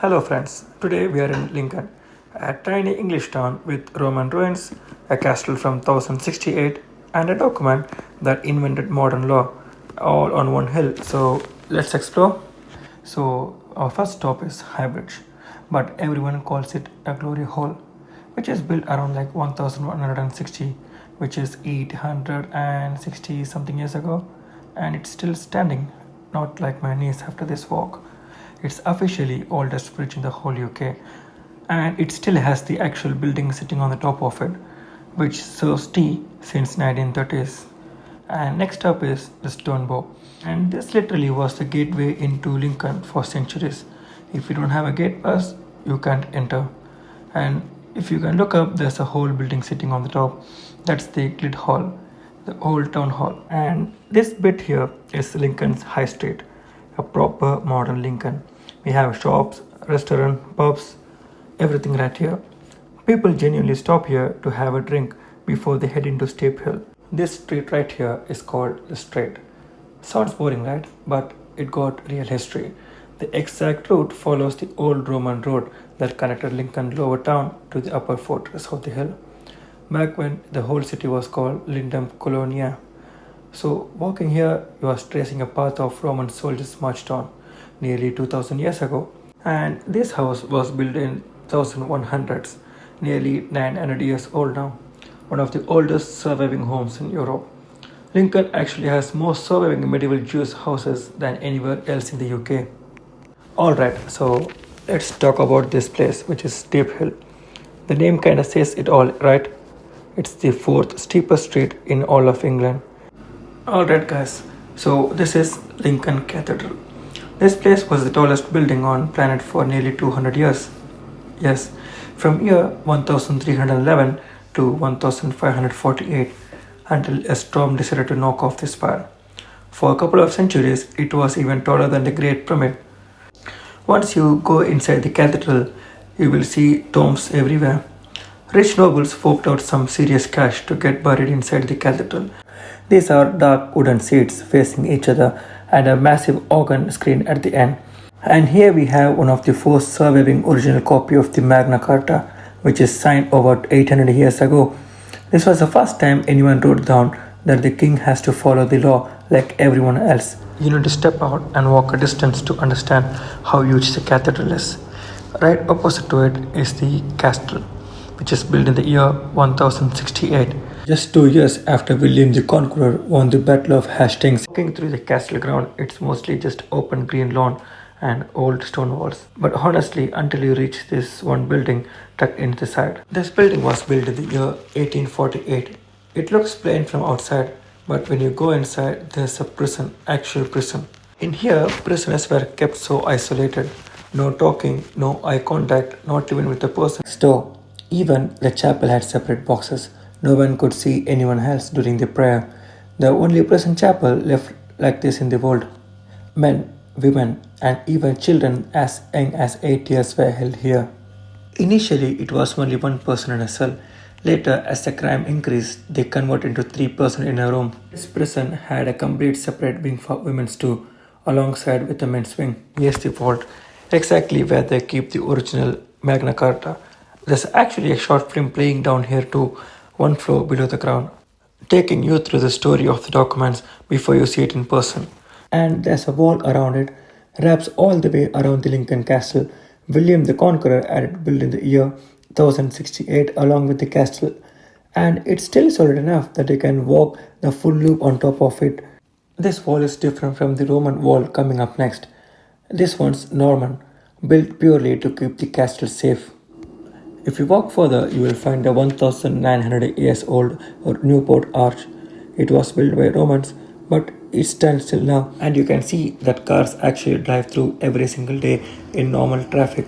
Hello friends, today we are in Lincoln, a tiny English town with Roman ruins, a castle from 1068 and a document that invented modern law all on one hill. So let's explore. So our first stop is High Bridge, but everyone calls it a glory hall, which is built around like 1160, which is 860 something years ago, and it's still standing, not like my knees after this walk. It's officially oldest bridge in the whole UK, and it still has the actual building sitting on the top of it, which serves tea since 1930s. And next up is the stone bow, and this literally was the gateway into Lincoln for centuries. If you don't have a gate pass, you can't enter. And if you can look up, there's a whole building sitting on the top. That's the Guild Hall, the old town hall. And this bit here is Lincoln's High Street, a proper modern Lincoln. We have shops, restaurant, pubs, everything right here. People genuinely stop here to have a drink before they head into Steep Hill. This street right here is called the Strait. Sounds boring, right? But it got real history. The exact route follows the old Roman road that connected Lincoln lower town to the upper fortress of the hill. Back when the whole city was called Lindum Colonia. So walking here, you are tracing a path of Roman soldiers marched on nearly 2000 years ago. And this house was built in 1100s, nearly 900 years old now. One of the oldest surviving homes in Europe. Lincoln actually has more surviving medieval Jewish houses than anywhere else in the UK. Alright, so let's talk about this place, which is Steep Hill. The name kinda says it all, right? It's the fourth steepest street in all of England. Alright guys, so this is Lincoln Cathedral. This place was the tallest building on planet for nearly 200 years. Yes, from year 1311 to 1548 until a storm decided to knock off the spire. For a couple of centuries, it was even taller than the Great Pyramid. Once you go inside the cathedral, you will see tombs everywhere. Rich nobles forked out some serious cash to get buried inside the cathedral. These are dark wooden seats facing each other and a massive organ screen at the end. And here we have one of the first surviving original copy of the Magna Carta, which is signed over 800 years ago. This was the first time anyone wrote down that the king has to follow the law like everyone else. You need to step out and walk a distance to understand how huge the cathedral is. Right opposite to it is the castle, which is built in the year 1068, just 2 years after William the Conqueror won the Battle of Hastings. Walking through the castle ground, it's mostly just open green lawn and old stone walls. But honestly, until you reach this one building tucked into the side. This building was built in the year 1848. It looks plain from outside, but when you go inside, there's a prison, actual prison. In here, prisoners were kept so isolated. No talking, no eye contact, not even with the person next door. Even the chapel had separate boxes. No one could see anyone else during the prayer. The only prison chapel left like this in the world. Men, women, and even children as young as 8 years were held here. Initially, it was only one person in a cell. Later, as the crime increased, they converted into 3 persons in a room. This prison had a complete separate wing for women's too, alongside with the men's wing. Here's the vault, exactly where they keep the original Magna Carta. There's actually a short film playing down here too, one floor below the ground, taking you through the story of the documents before you see it in person. And there's a wall around it, wraps all the way around the Lincoln Castle. William the Conqueror had it built in the year 1068 along with the castle, and it's still solid enough that you can walk the full loop on top of it. This wall is different from the Roman wall coming up next. This one's Norman, built purely to keep the castle safe. If you walk further, you will find the 1900 years old Newport Arch. It was built by Romans, but it stands still now, and you can see that cars actually drive through every single day in normal traffic.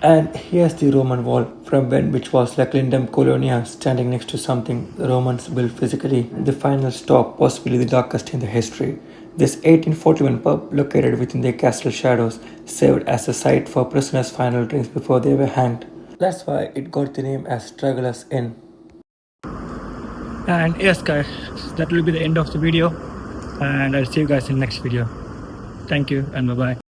And here's the Roman wall from when, which was like Lindum Colonia, standing next to something the Romans built physically. The final stop, possibly the darkest in the history. This 1841 pub, located within the castle shadows, served as a site for prisoners' final drinks before they were hanged. That's why it got the name as Stragglers Inn. And yes guys, that will be the end of the video, and I'll see you guys in the next video. Thank you and bye bye.